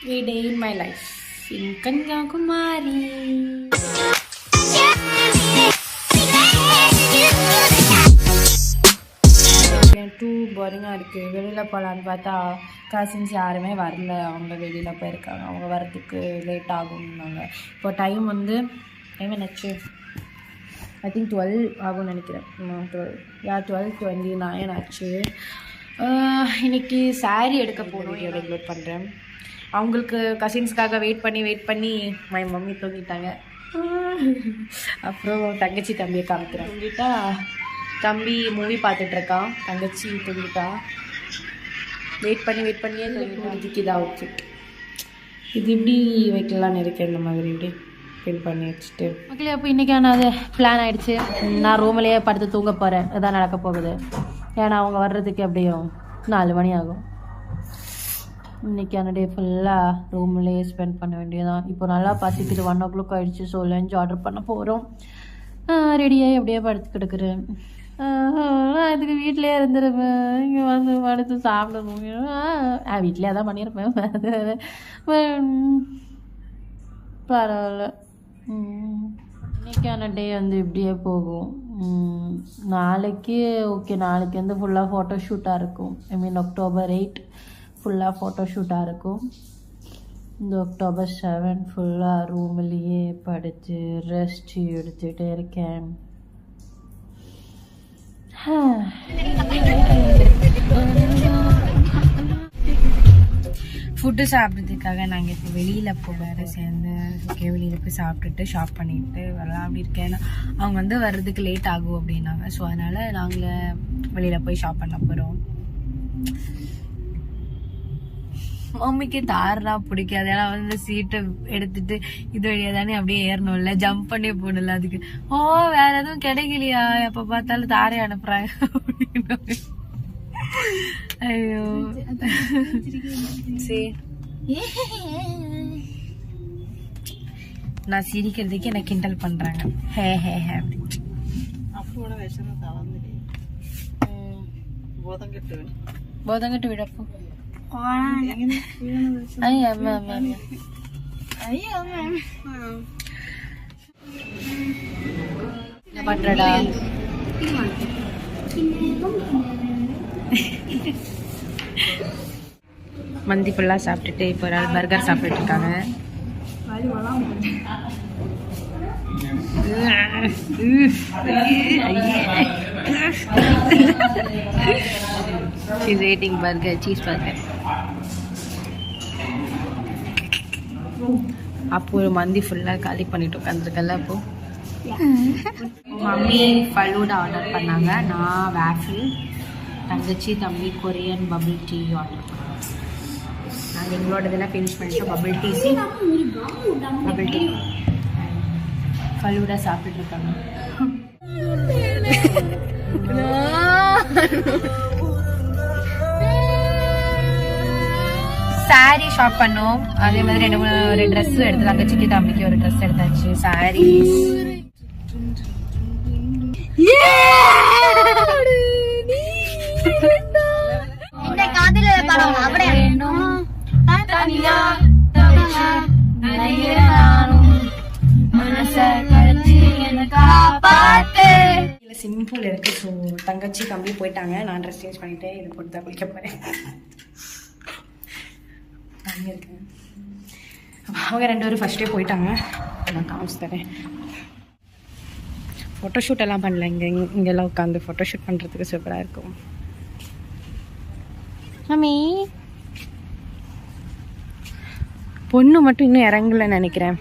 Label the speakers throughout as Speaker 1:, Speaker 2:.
Speaker 1: A day in my life in Kanyakumari. Too போரிங்காக இருக்குது. வெளியில் போகலான்னு பார்த்தா கசின்ஸ் யாருமே வரல. அவங்க வெளியில் போயிருக்காங்க. அவங்க வரதுக்கு லேட் ஆகும்னாங்க. இப்போ டைம் வந்து டைம் என்னாச்சு, ஐ திங்க் 12 ஆகும்னு நினைக்கிறேன். 12:29 ஆச்சு. இன்றைக்கி சாரீ எடுக்க போகணும். வீடியோ ரெகுலேட் பண்ணுறேன். அவங்களுக்கு கசின்ஸ்க்காக வெயிட் பண்ணி மை மம்மி தூங்கிட்டாங்க. அப்புறம் தங்கச்சி தம்பியை காமிக்கிறேன். தூங்கிட்டா தம்பி மூவி பார்த்துட்ருக்கான், தங்கச்சி தூங்கிட்டா. வெயிட் பண்ணியே தூங்கிட்டு இதாக அவுட்ஃபிட் இது இப்படி வைக்கலான்னு இருக்கேன். இந்த மாதிரி இப்படி ஃபில் பண்ணி வச்சுட்டு மக்களே. அப்போ இன்றைக்கான அது பிளான் ஆகிடுச்சு. நான் ரூம்லேயே படுத்து தூங்க போகிறேன். இதான் நடக்க போகுது. ஏன்னா அவங்க வர்றதுக்கு எப்படியும் 4 மணி ஆகும். இன்றைக்கான டே ஃபுல்லாக ரூம்லேயே ஸ்பெண்ட் பண்ண வேண்டியதான். இப்போ நல்லா பசிக்குது. 1 o'clock ஆகிடுச்சு. ஸோ லஞ்ச் ஆர்டர் பண்ண போகிறோம். ரெடியாகி அப்படியே படுத்து கிடக்குறேன். அதுக்கு வீட்டிலே இருந்துருப்பேன். இங்கே வந்து படுத்து சாப்பிடணும். வீட்டிலே தான் பண்ணியிருப்பேன். பரவாயில்ல. இன்றைக்கான டே வந்து இப்படியே போகும். நாளைக்கு ஓகே, நாளைக்கு வந்து ஃபுல்லாக ஃபோட்டோஷூட்டாக இருக்கும். ஐ மீன் October 8 ஃபுல்லாக ஃபோட்டோஷூட்டாக இருக்கும். இந்த October 7 ஃபுல்லாக ரூம்லேயே படுத்து ரெஸ்ட் எடுத்துகிட்டே இருக்கேன். ஃபுட்டு சாப்பிட்றதுக்காக நாங்கள் இப்போ வெளியில் போக சேர்ந்து ஓகே வெளியில் போய் சாப்பிட்டுட்டு ஷாப் பண்ணிட்டு வரலாம் அப்படி இருக்கேன். அவங்க வந்து வர்றதுக்கு லேட் ஆகும் அப்படின்னாங்க. ஸோ அதனால் நாங்கள் வெளியில் போய் ஷாப் பண்ண போகிறோம். மம்மிக்கு தாருனா பிடிக்காது. ஏன்னா வந்து சீட்டை எடுத்துட்டு இது வழியா தானே அப்படியே ஏறணும்ல, ஜம்ப் பண்ணி போகணும்ல. அதுக்கு வேற எதுவும் கிடைக்கலையா, எப்ப பார்த்தாலும் தாரை அனுப்புறாங்க அப்படின்னு. ஐயோ சரி, நான் சிரிக்கிறதுக்கு என்ன கிண்டல் பண்றாங்க. ஹே ஹே ஹே அப்படி போதங்கிட்டு விடப்போ பண்றடா. மந்தி ஃபுல்லாக சாப்பிட்டுட்டு இப்போ ஒரு ஆள் பர்கர் சாப்பிட்டுட்டு இருக்காங்க. She's eating burger, cheese burger. அப்போ ஒரு மந்தி ஃபுல்லாக காலி பண்ணிட்டு உட்காந்துருக்கல. அப்போ மம்மி ஃபலூடா ஆர்டர் பண்ணாங்க. நான் வேஃபில், தங்கச்சி தம்பி கொரியன் பபிள் டீ ஆர்டர் பண்ணாங்க. நாங்கள் எங்களோட இதெல்லாம் ஃபினிஷ் பண்ணிட்டோம். பபிள் டீ ஃபலூடா சாப்பிட்டு இருக்காங்க. சாரீ ஷாப் பண்ணோம். அதே மாதிரி ஒரு ட்ரெஸ் எடுத்து தங்கச்சிக்கு தம்பிக்கு ஒரு ட்ரெஸ் எடுத்தாச்சு. சாரீஸ் சிம்பிள் இருக்கு. ஸோ தங்கச்சி தம்பி போயிட்டாங்க. நான் ட்ரெஸ் சேஞ்ச் பண்ணிட்டு இதை போட்டு தான் குளிக்க போறேன். இருக்கேன். அவங்க 2 பேரும் ஃபர்ஸ்டே போயிட்டாங்க. நான் காமிச்சு தரேன். ஃபோட்டோஷூட் எல்லாம் பண்ணல. இங்கெல்லாம் உட்காந்து ஃபோட்டோஷூட் பண்ணுறதுக்கு சூப்பராக இருக்கும். மம்மி பொண்ணு மட்டும் இன்னும் இறங்கலன்னு நினைக்கிறேன்.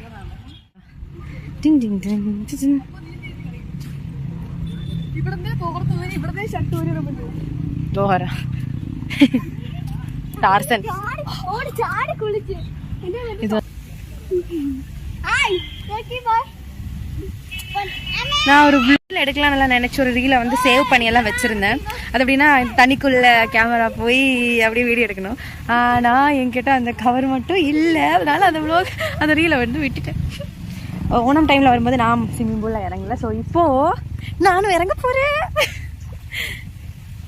Speaker 1: தோஹரா டார்சன் நான் ஒரு வீடியோ எடுக்கலாம் நல்லா நினைச்ச ஒரு ரீலை வந்து சேவ் பண்ணி எல்லாம் வச்சிருந்தேன். அது அப்படின்னா தண்ணிக்குள்ள கேமரா போய் அப்படியே வீடியோ எடுக்கணும். ஆனால் என்கிட்ட அந்த கவர் மட்டும் இல்லை. அதனால அந்த vlog அந்த ரீலை வந்து விட்டுட்டேன். ஓணம் டைமில் வரும்போது நான் ஸ்விம்மிங் பூலில் இறங்கல. ஸோ இப்போது நானும் இறங்க போகிறேன்.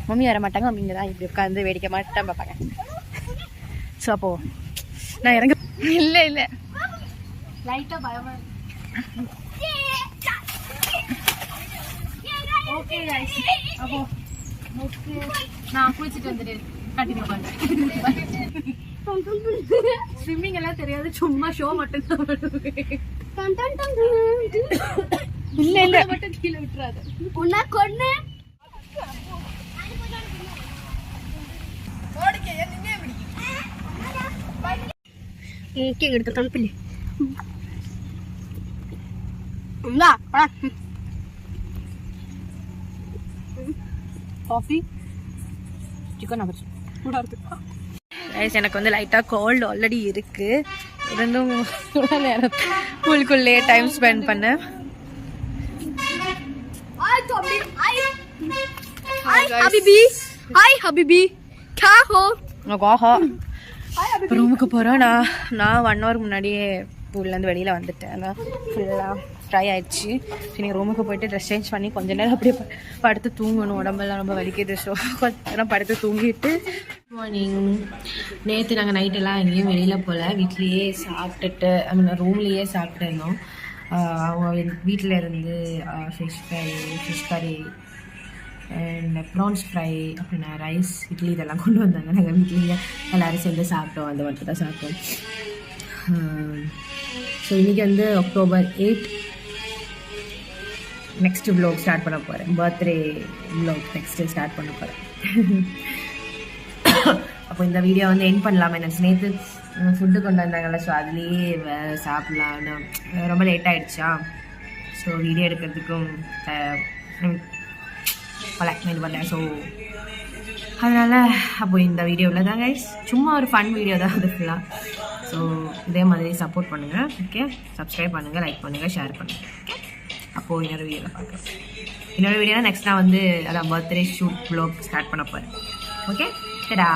Speaker 1: மம்மி வர மாட்டாங்க. மம்மி இங்கே தான் இப்படி உட்காந்து வேடிக்கை மாட்டான் பார்ப்பாங்க. ஸோ அப்போது நான் இறங்க
Speaker 2: இல்லை இல்லை
Speaker 1: லைட்டாக பயமா ஓகே அப்போ ஓகே நான் குளிச்சுட்டு வந்துட்டு கண்டினியூ பண்ணுறேன். ஸ்விம்மிங் எல்லாம் தெரியாது, சும்மா ஷோ மட்டும் தான்.
Speaker 2: இல்லை இல்லை
Speaker 1: மட்டும் கீழே விட்டுறாது.
Speaker 2: உன்ன கொன்னு எடுத்து தம்பிள்ளி
Speaker 1: காஃபி சிக்கன் எனக்கு வந்து லைட்டாக கோல்டு ஆல்ரெடி இருக்கு. இருந்தும் நேரம் ஸ்கூலுக்குள்ளே டைம் ஸ்பெண்ட் பண்ணேன். ரூமுக்கு போகிறோம். நான் 1 hour முன்னாடியே ஸ்கூல்லேருந்து வெளியில் வந்துட்டேன். அதான் ஃபுல்லாக ஃப்ரை ஆயிடுச்சு. சரி ரூமுக்கு போயிட்டு ட்ரெஸ் சேஞ்ச் பண்ணி கொஞ்ச நேரம் அப்படியே படுத்து தூங்கணும். உடம்பெல்லாம் ரொம்ப வலிக்குது. ஸோ கொஞ்ச நேரம் படுத்து தூங்கிட்டு மார்னிங். நேற்று நாங்கள் நைட்டெல்லாம் எங்கேயும் வெளியில் போகல, வீட்லேயே சாப்பிட்டுட்டு ரூம்லேயே சாப்பிட்டு இருந்தோம். அவங்க வீட்டில் இருந்து ஃபிஷ் ஃப்ரை, ஃபிஷ் கறி அண்ட் ப்ரான்ஸ் ஃப்ரை, அப்புறம் ரைஸ், இட்லி இதெல்லாம் கொண்டு வந்தாங்க. நாங்கள் வீட்லேயே எல்லோரும் சேர்ந்து சாப்பிட்டோம். அந்த மட்டும் தான் சாப்பிட்டோம். ஸோ இன்றைக்கி வந்து October 8 நெக்ஸ்ட்டு வ்ளாக் ஸ்டார்ட் பண்ண போகிறேன். பர்த்டே வ்ளாக் நெக்ஸ்ட்டு ஸ்டார்ட் பண்ண போகிறேன். அப்போ இந்த வீடியோ வந்து எண்ட் பண்ணலாமே நினச்சி நேற்று ஃபுட்டு கொண்டு வந்தாங்கல்ல, ஸோ அதுலேயே சாப்பிட்லான்னு ரொம்ப லேட் ஆகிடுச்சா. ஸோ வீடியோ எடுக்கிறதுக்கும் இது பண்ணேன். ஸோ அதனால் அப்போ இந்த வீடியோவில் தான் கைஸ் சும்மா ஒரு ஃபன் வீடியோ தான் அது ஃபுல்லாக. ஸோ இதே மாதிரி சப்போர்ட் பண்ணுங்கள். ஓகே, சப்ஸ்கிரைப் பண்ணுங்கள், லைக் பண்ணுங்கள், ஷேர் பண்ணுங்கள். ஓகே, அப்போது இன்னொரு வீடியோவில் பார்க்குறேன். இன்னொரு வீடியோவில் நெக்ஸ்ட் நான் வந்து அதான் பர்த்டே ஷூட் வ்ளாக் ஸ்டார்ட் பண்ண போகிறேன். ஓகே, டடா.